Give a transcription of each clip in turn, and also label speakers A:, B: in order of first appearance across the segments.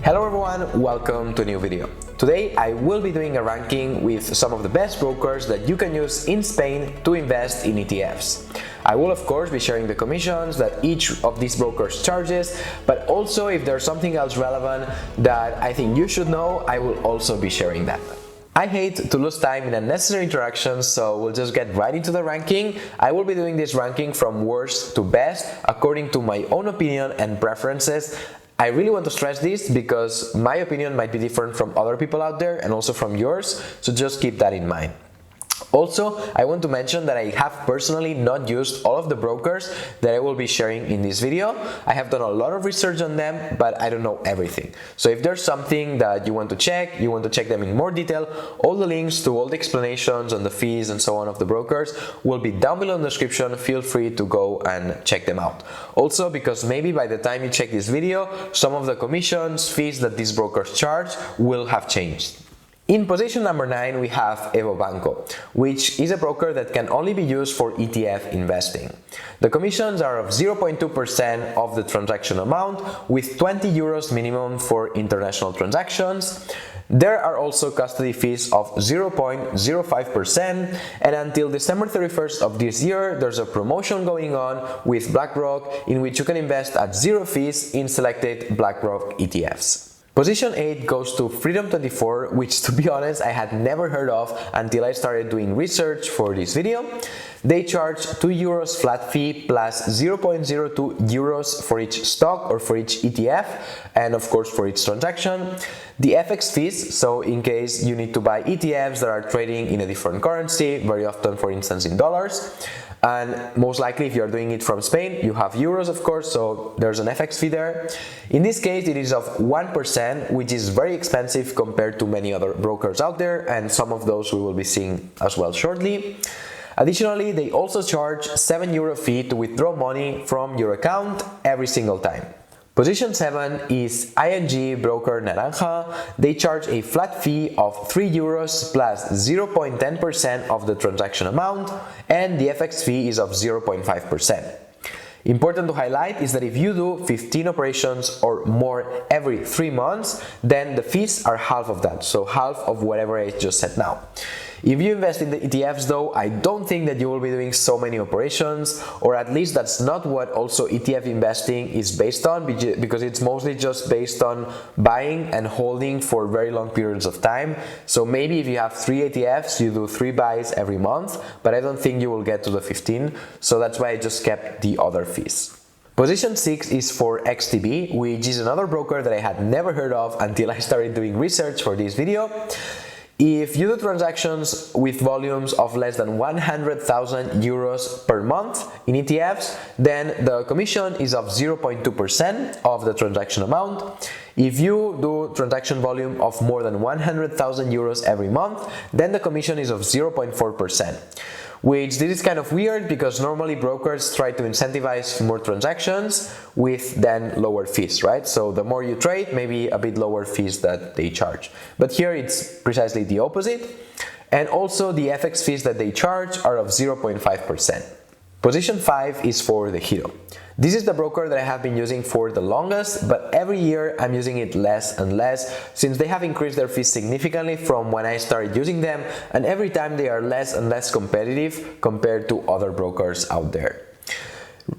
A: Hello everyone, welcome to a new video. Today I will be doing a ranking with some of the best brokers that you can use in Spain to invest in ETFs. I will of course be sharing the commissions that each of these brokers charges, but also if there's something else relevant that I think you should know, I will also be sharing that. I hate to lose time in unnecessary interactions, so we'll just get right into the ranking. I will be doing this ranking from worst to best according to my own opinion and preferences. I really want to stress this because my opinion might be different from other people out there and also from yours, so just keep that in mind. Also, I want to mention that I have personally not used all of the brokers that I will be sharing in this video. I have done a lot of research on them, but I don't know everything. So if there's something that you want to check them in more detail, all the links to all the explanations on the fees and so on of the brokers will be down below in the description. Feel free to go and check them out. Also, because maybe by the time you check this video, some of the commissions, fees that these brokers charge will have changed. In position number 9, we have EvoBano, which is a broker that can only be used for ETF investing. The commissions are of 0.2% of the transaction amount, with 20 euros minimum for international transactions. There are also custody fees of 0.05%, and until December 31st of this year, there's a promotion going on with BlackRock in which you can invest at zero fees in selected BlackRock ETFs. Position 8 goes to Freedom24, which to be honest I had never heard of until I started doing research for this video. They charge 2 euros flat fee plus 0.02 euros for each stock or for each ETF, and of course for each transaction. The FX fees, so in case you need to buy ETFs that are trading in a different currency, very often for instance in dollars, and most likely if you're doing it from Spain, you have euros of course, so there's an FX fee there. In this case it is of 1%, which is very expensive compared to many other brokers out there, and some of those we will be seeing as well shortly. Additionally, they also charge 7 euro fee to withdraw money from your account every single time. Position 7 is ING broker Naranja. They charge a flat fee of 3 euros plus 0.10% of the transaction amount, and the FX fee is of 0.5%. Important to highlight is that if you do 15 operations or more every 3 months, then the fees are half of that, so half of whatever I just said now. If you invest in the ETFs though, I don't think that you will be doing so many operations, or at least that's not what also ETF investing is based on, because it's mostly just based on buying and holding for very long periods of time. So maybe if you have 3 ETFs, you do 3 buys every month, but I don't think you will get to the 15, so that's why I just kept the other fees. Position 6 is for XTB, which is another broker that I had never heard of until I started doing research for this video. If you do transactions with volumes of less than 100,000 euros per month in ETFs, then the commission is of 0.2% of the transaction amount. If you do transaction volume of more than 100,000 euros every month, then the commission is of 0.4%. Which this is kind of weird because normally brokers try to incentivize more transactions with then lower fees, right? So the more you trade, maybe a bit lower fees that they charge. But here it's precisely the opposite. And also the FX fees that they charge are of 0.5%. Position 5 is for the Hero. This is the broker that I have been using for the longest, but every year I'm using it less and less since they have increased their fees significantly from when I started using them, and every time they are less and less competitive compared to other brokers out there.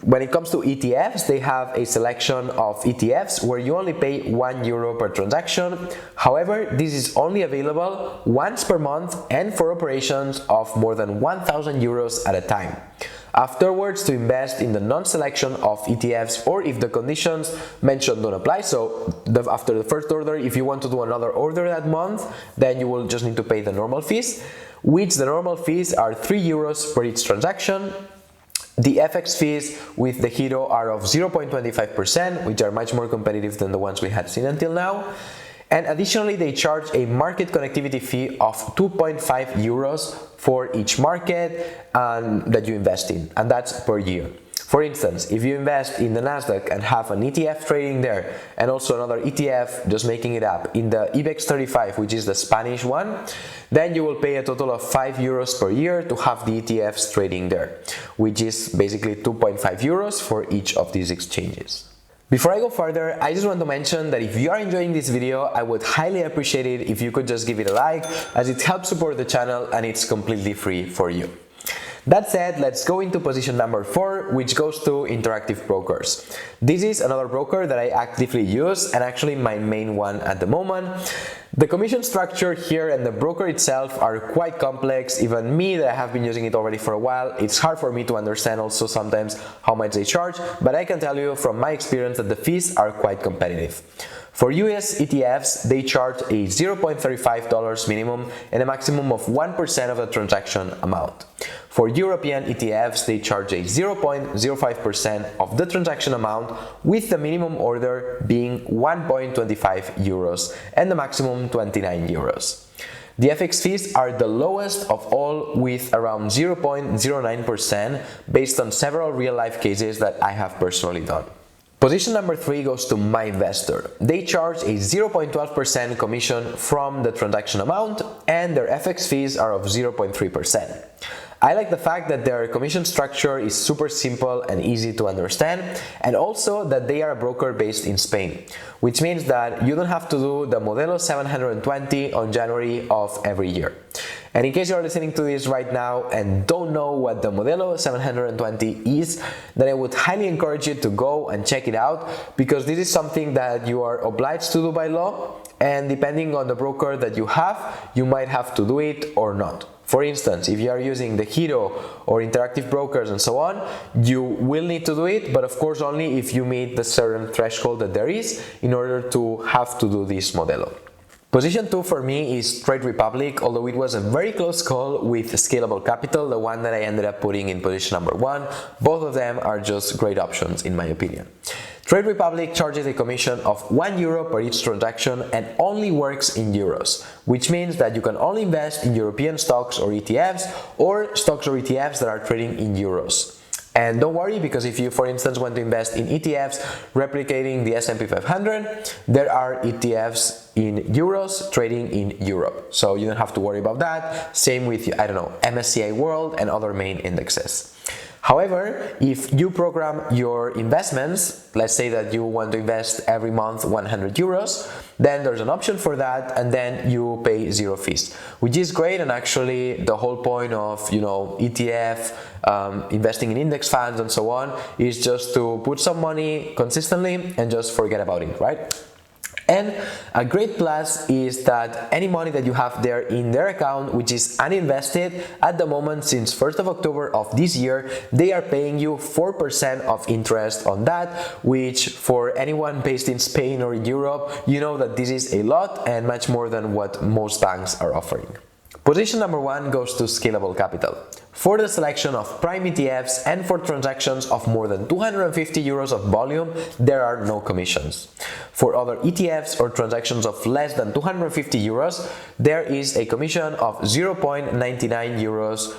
A: When it comes to ETFs, they have a selection of ETFs where you only pay 1 euro per transaction. However, this is only available once per month and for operations of more than 1,000 euros at a time. Afterwards, to invest in the non-selection of ETFs, or if the conditions mentioned don't apply, so after the first order, if you want to do another order that month, then you will just need to pay the normal fees, which the normal fees are 3 euros per each transaction. The FX fees with the Hero are of 0.25%, which are much more competitive than the ones we had seen until now. And additionally, they charge a market connectivity fee of 2.5 euros for each market that you invest in, and that's per year. For instance, if you invest in the Nasdaq and have an ETF trading there and also another ETF, just making it up, in the IBEX 35, which is the Spanish one, then you will pay a total of 5 euros per year to have the ETFs trading there, which is basically 2.5 euros for each of these exchanges. Before I go further, I just want to mention that if you are enjoying this video, I would highly appreciate it if you could just give it a like, as it helps support the channel and it's completely free for you. That said, let's go into position number 4, which goes to interactive brokers. This is another broker that I actively use and actually my main one at the moment. The commission structure here and the broker itself are quite complex. Even me, that I have been using it already for a while, it's hard for me to understand also sometimes how much they charge, but I can tell you from my experience that the fees are quite competitive. For US ETFs, they charge a $0.35 minimum and a maximum of 1% of the transaction amount. For European ETFs, they charge a 0.05% of the transaction amount, with the minimum order being 1.25 euros and the maximum 29 euros. The FX fees are the lowest of all, with around 0.09% based on several real-life cases that I have personally done. Position number 3 goes to MyInvestor. They charge a 0.12% commission from the transaction amount and their FX fees are of 0.3%. I like the fact that their commission structure is super simple and easy to understand, and also that they are a broker based in Spain, which means that you don't have to do the Modelo 720 on January of every year. And in case you're listening to this right now and don't know what the Modelo 720 is, then I would highly encourage you to go and check it out, because this is something that you are obliged to do by law, and depending on the broker that you have, you might have to do it or not. For instance, if you are using the Hero or interactive brokers and so on, you will need to do it, but of course only if you meet the certain threshold that there is in order to have to do this Modelo. Position 2 for me is Trade Republic, although it was a very close call with Scalable Capital, the one that I ended up putting in position number 1. Both of them are just great options in my opinion. Trade Republic charges a commission of €1 per each transaction and only works in euros, which means that you can only invest in European stocks or ETFs, or stocks or ETFs that are trading in euros. And don't worry, because if you, for instance, want to invest in ETFs replicating the S&P 500, there are ETFs in euros trading in Europe. So you don't have to worry about that. Same with, I don't know, MSCI World and other main indexes. However, if you program your investments, let's say that you want to invest every month 100 euros, then there's an option for that, and then you pay 0 fees, which is great. And actually the whole point of, ETF, investing in index funds and so on, is just to put some money consistently and just forget about it, right? And a great plus is that any money that you have there in their account, which is uninvested at the moment, since 1st of October of this year, they are paying you 4% of interest on that, which for anyone based in Spain or in Europe, you know that this is a lot and much more than what most banks are offering. Position number 1 goes to Scalable Capital. For the selection of prime ETFs and for transactions of more than 250 euros of volume, there are no commissions. For other ETFs or transactions of less than 250 euros, there is a commission of 0.99 euros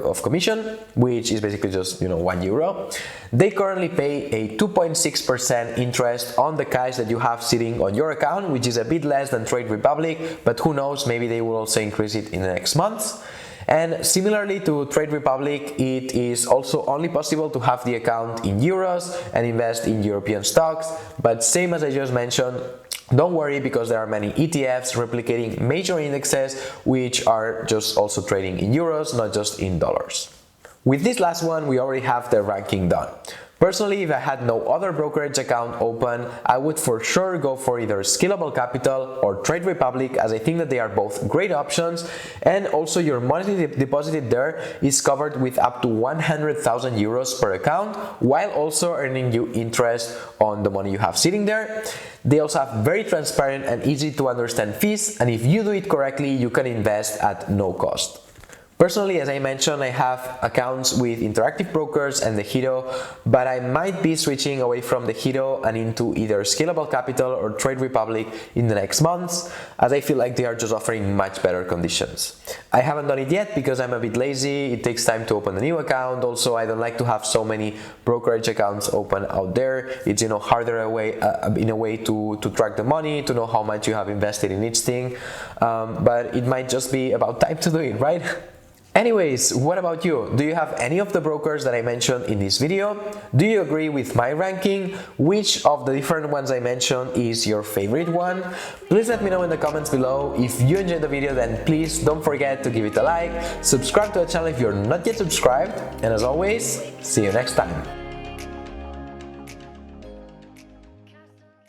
A: of commission, which is basically just, €1. They currently pay a 2.6% interest on the cash that you have sitting on your account, which is a bit less than Trade Republic, but who knows, maybe they will also increase it in the next months. And similarly to Trade Republic, it is also only possible to have the account in euros and invest in European stocks, but same as I just mentioned, don't worry, because there are many ETFs replicating major indexes which are just also trading in euros, not just in dollars. With this last one, we already have the ranking done. Personally, if I had no other brokerage account open, I would for sure go for either Scalable Capital or Trade Republic, as I think that they are both great options, and also your money deposited there is covered with up to 100,000 euros per account, while also earning you interest on the money you have sitting there. They also have very transparent and easy to understand fees, and if you do it correctly, you can invest at no cost. Personally, as I mentioned, I have accounts with interactive brokers and the Hero, but I might be switching away from the Hero and into either Scalable Capital or Trade Republic in the next months, as I feel like they are just offering much better conditions. I haven't done it yet because I'm a bit lazy. It takes time to open a new account. Also, I don't like to have so many brokerage accounts open out there. It's harder in a way to track the money, to know how much you have invested in each thing, but it might just be about time to do it, right? Anyways, what about you? Do you have any of the brokers that I mentioned in this video? Do you agree with my ranking? Which of the different ones I mentioned is your favorite one? Please let me know in the comments below. If you enjoyed the video, then please don't forget to give it a like, subscribe to the channel if you're not yet subscribed, and as always, see you next time.